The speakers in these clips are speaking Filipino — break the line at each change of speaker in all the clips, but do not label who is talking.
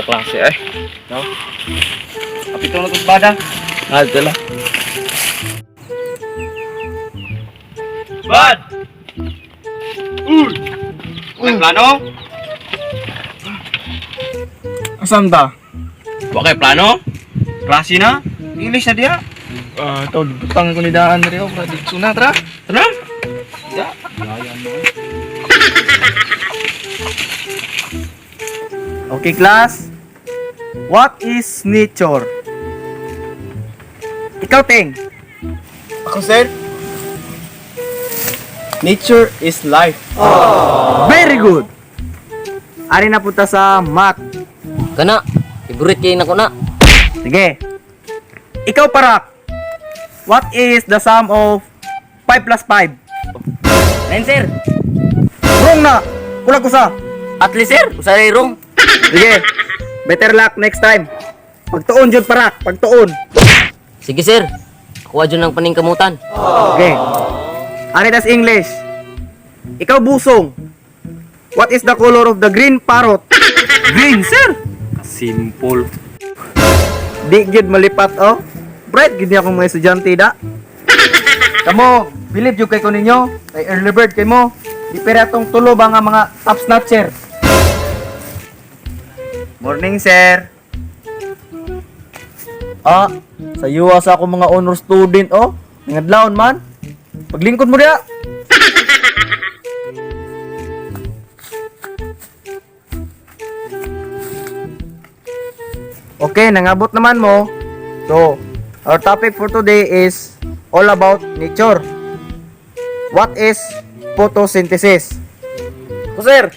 klase eh. No? Kapito na ito bada. Ito lang. Bad! Uy! Plano?
Asam ta?
Wakay plano? Klase na? English na dia?
Ito, butang ko ni daan rin ako. Dito na, tara.
Tara?
Okay, class. What is nature? Ikaw, Teng.
Ako, sir? Nature is life.
Very good. Ari na punta sa math.
Kana, favorite kay nako na.
Sige. Ikaw, Parak. What is the sum of 5 plus 5?
9 sir.
Wrong na. Kulang ko sa.
At least sir, usay rong.
Sige. Better luck next time. Pagtuon jud, Parak. Pagtuon.
Sige sir. Ako adyo ng paningkamutan.
Okay. Ari tas English. Ikaw, Busong. What is the color of the green parrot? Green, sir.
Simple.
Di gyud malipat, oh. Bright gid niya akong mga estudyante da. Kamo, believe jud kay ko ninyo, kay early bird kay mo. Di pera tong tulo ba nga mga top snatcher. Morning, sir. Sa yuwa sa ako mga honor student, oh. Ngadlawon man. Paglingkod mo diya. Okay, nangabot naman mo. So, our topic for today is all about nature. What is photosynthesis? So, sir,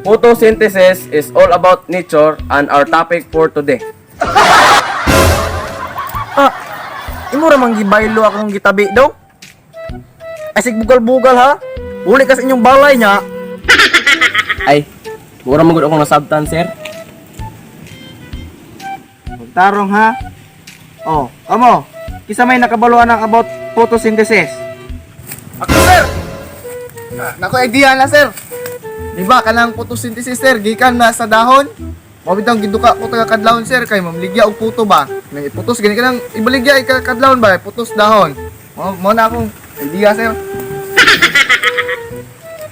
photosynthesis is all about nature and our topic for today. Imo ra man gibaylo akong gitabi daw. Asig bugal-bugal ha. Uli ka sa inyong balay nya.
Ay, mura magod akong nasabtan, sir.
Magtarong ha. Oh, kamo. Kisa may nakabaluan ng about photosynthesis.
Ako, sir! Nako, idea na, sir. Di ba, kanang photosynthesis, sir, gikan na sa dahon. Mabitang giduka ko taga kadlawon, sir, kay mamligya og puto ba. Nang iputos gani kanang ibaligya ka kadlawon ba, putos dahon. Mo na akong idea, sir.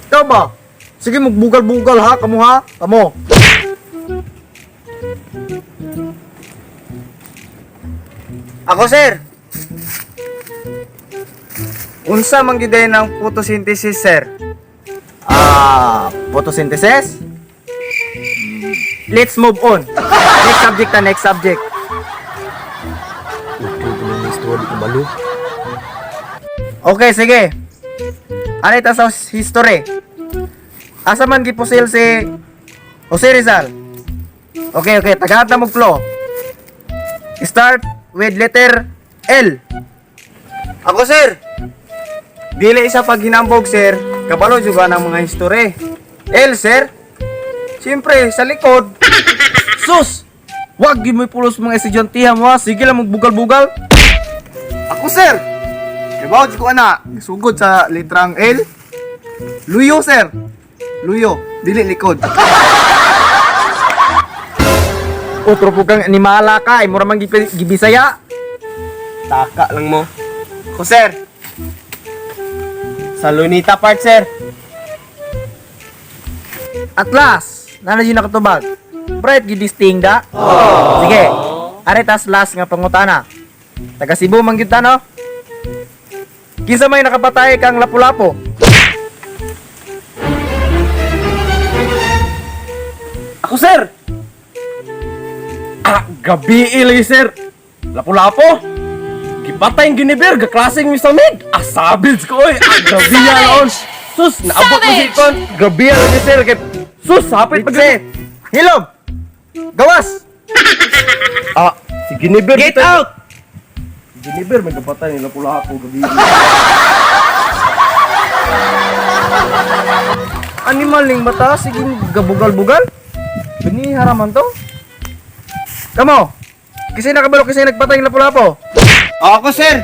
Ikaw ba? Sige, magbugal-bugal ha, kamo ha. Kamo. Ako, sir. Unsa man gyud ng photosynthesis, sir? Photosynthesis? Let's move on. Next subject. Okay, sige. Ano ito sa history? Asa man gipusil si Jose Rizal? Okay, tagahat na mo flow. Start with letter L. Ako, sir. Dili isa pag ginambog, sir. Kabalo juga ng mga history. L, sir. Siyempre, sa likod. Sus! Wag gyud mo ipulos mga estudyante mo ha. Sige lang magbugal-bugal.
Ako, sir! Diba, ko ana, sugod sa litrang L. Luyo, sir. Luyo, dili likod.
Otro po kang animala ka. Ay, mura man gibisaya.
Taka lang mo. Ako, sir. Sa Lunita part, sir.
At last, nana dyan nakatubag. Bright gidisting da. Sige. Aretas last nga pangutana. Taga Cebu man gyud ta, no? Kinsa may nakapatay kang lapu-lapu?
Ako, sir! Gabi ilay, sir. Lapu-lapo. Gipatay yung giniber, gaklaseng mi sa mid. Sabids ko, oy. Gabi yan, on. Sus, naabot mo si Ikon. Gabi yan, sir. Sus, hapit pag
Sige. Hilob! Gawas!
si giniber.
Get out!
Giniber, may gapatay yung lapu-lapo. Gabi.
Animal ning bata, sige gabugal-bugal. Bini haraman to. Kamo. Kasi nakabalo kasi nagpatay ng lapu-lapo.
Ako, sir.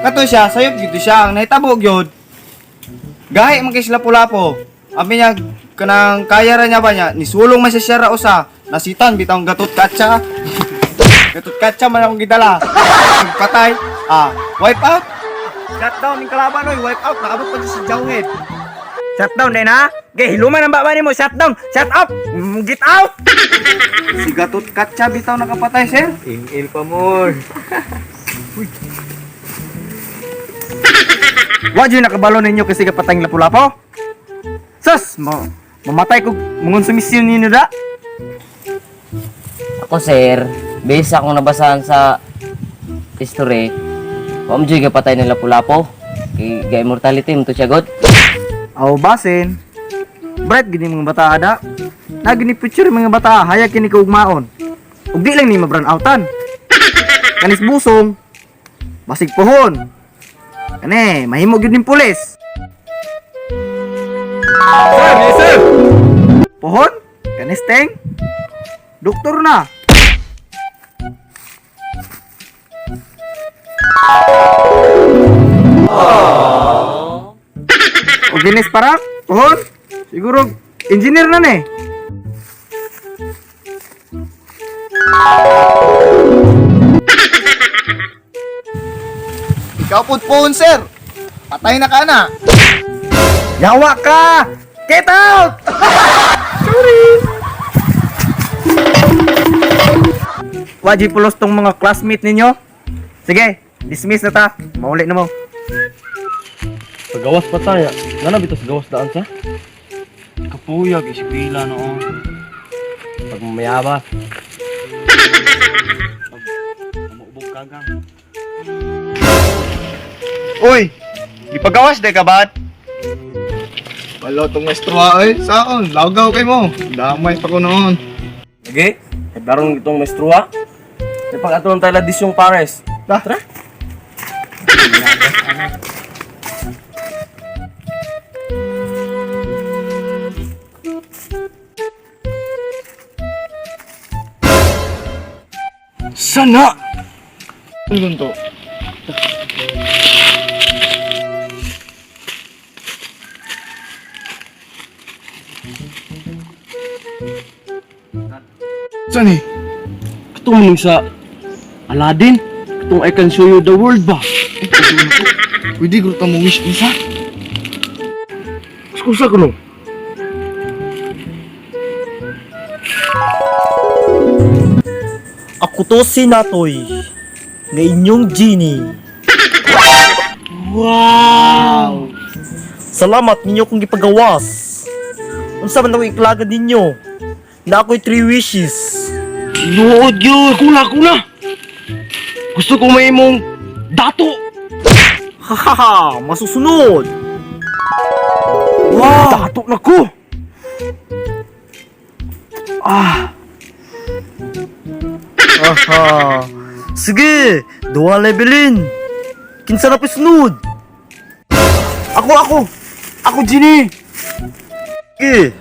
Kato siya, sayop gito siya. Ang nahitabo gyud. Gahi man kay sila lapu-lapo. Abi niya
kanang kaya ra niya ba niya, nisulong man siya siya ra usa, nasitan bitang gatot katsa. Gatot katsa man akong gidala. Patay. Wipe out. Shutdown ning kalaban oy, wipe out naabot pa sa jawhead.
Shutdown din ha? Okay, hiluman ang baba mo. Shutdown. Shut up. Get out.
Si gatot katsa bitaw nakapatay sir.
Ingil pa more. Wag yun nakabalo ninyo kasi kapatay ng lapu-lapo. Sus, mamatay ko mungon sumisyon ninyo da.
Ako sir, based akong nabasahan sa history, wam dyan kapatay ng lapu-lapo. Kaya immortality mo to siya god.
Aw basin. Bright gini mga bata ada. Na gini picture mga bata hayag kini kaugmaon. Ug di lang ni ma-brown outan. Kanis busong. Basig pohon. Kani, mahimo gyud ning pulis.
Sir, yes sir.
Pohon? Kanis teng. Doktor na. O ginis para? Pohon? Siguro engineer na ni.
Ikaw pud phone sir. Patay na ka na.
Yawa ka! Get out! Sorry! Wajib pulos tong mga classmate ninyo. Sige, dismiss na ta. Mauli na mo.
Sa gawas pa tayo. Nana bito sa gawas daan sa? Kapuyag, isipila noon. Pag mayaba. Pag maubog kagang.
Uy, ipagawas de ka bat? Wala tong maestro ay. Saon, lawgaw kay mo. Damay pa ko noon.
Sige, darong itong mestrua. May pag-atulang tayo ladis yung pares.
Tara.
Sana!
Ano to? Saan eh?
Ito mo sa Aladdin. Itong I can show you the world ba?
Pwede ko mo wish isa?
Skusa ko no.
Ako to si Natoy, nga inyong genie. Wow! Salamat ninyo kung ipagawas. Unsa man ako iklagad ninyo? Na ako'y 3 wishes.
Lord yun! Kuna! Gusto ko may mong dato!
Hahaha! Masusunod!
Wow! Dato na ko!
Aha! Sige! Duha levelin! Kinsa na pisunod?
Ako, Genie!
Sige!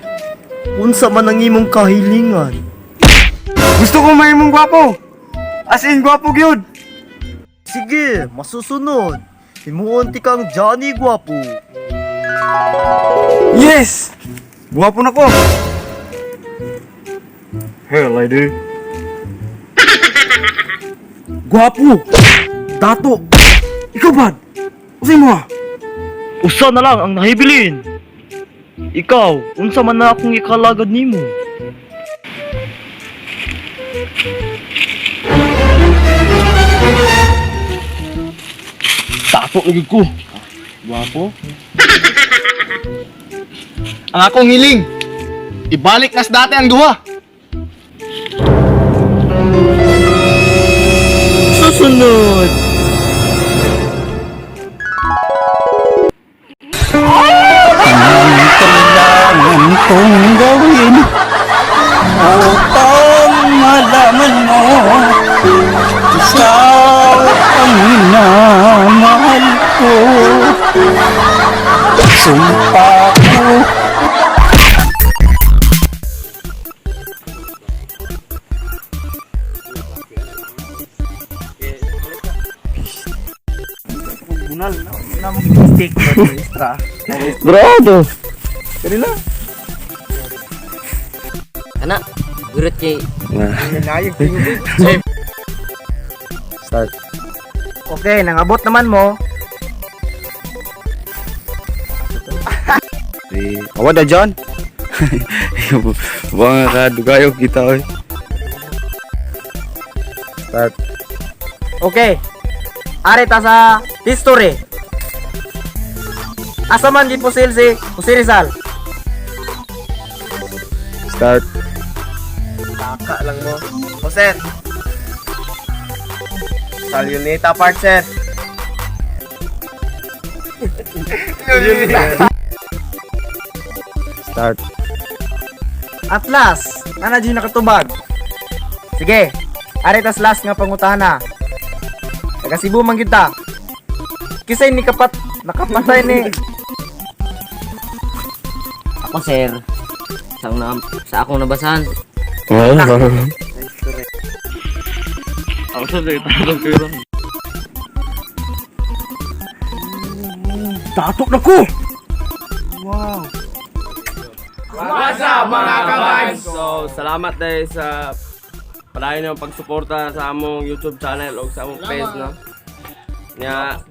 Unsa man ang imong kahilingan?
Gusto ko may mong gwapo! As in, gwapo gyud!
Sige! Masusunod! Himuon ti kang Johnny Guwapo!
Yes! Gwapo na ko! Hey, lady. Gwapo! Dato! Ikaw ba? Usay mo ah!
Usa na lang ang nahibilin. Ikaw, unsa man na akong ikalagad nimo.
Dato lagi ko! Gwapo?
Ang akong hiling. Ibalik nas dati ang duha.
Susunod.
Kailangan kong gawin upang malaman mo ikaw ang minamahal ko. Sumpa ko
Bunal na mistake na extra.
Brado!
Kanila.
Kana, gurut kay
Start. Okay, nangabot naman mo.
Awa da John. Mga kadugayo kita oy.
Start. Okay. Ari ta sa history. Asa man gipusil si Jose Rizal?
Start.
Taka lang mo. O sir. Salunita part sir.
Start.
Atlas, nana di nakatubag. Sige, ari tas last nga pangutana. Taga Cebu man gyud ta. Kisay ni nakapatay ni
ako sir. Sa akong nabasahan,
Ako sa dito, tanong ko yun.
Tatok na ko.
So, salamat dahil sa palayon yung pagsuporta sa among YouTube channel o sa among page, no? Nya,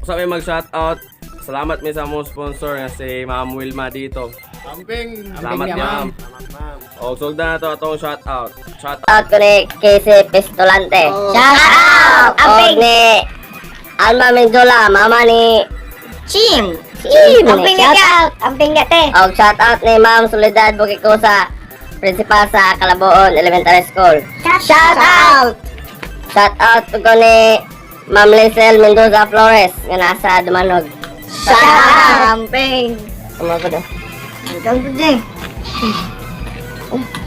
sa may mag-shoutout, salamat mi sa among sponsor nga si Ma'am Wilma dito. Salamat ma'am. O, sugda na to atong shoutout. Shoutout
Shout ko ni Casey Pistolante. Shout out! O ni Alma Menjola, mama ni Chim. Amping nga. Amping nga te. O shout out ni Ma'am Soledad Bukikosa, principal sa Calaboon Elementary School. Shout out! Shout out ko ni Ma'am Lisel Mendoza Flores nga nasa Dumanog. Shout out! Amping. Ano ko daw?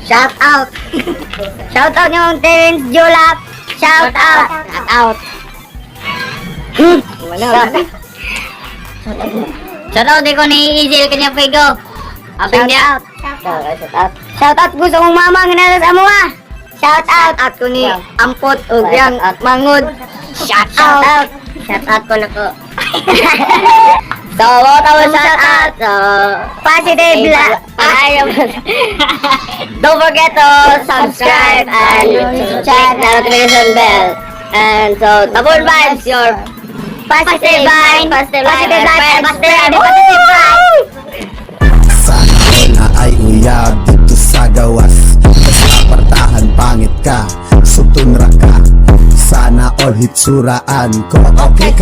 Shout out! Shout out yung Terence Julap! Shout out! Shout out! Shout out din ko ni Izil kanya Figo! Shout out! Shout out! Shout out gusto kong mama nga nasa sa mga! Shout out! At ko ni Ampot o Yang Mangod! Shout out! Shout out ko na ko! So, what our shout out? So, positive don't forget to subscribe and check the notification bell. And so, Tabor Vibes, your positive vibe, positive life, positive vibe.
Sana all ay uyab dito sa gawas. Sa apartahan pangit ka, sutunra ka. Sana all hitsuraan ko okay ka.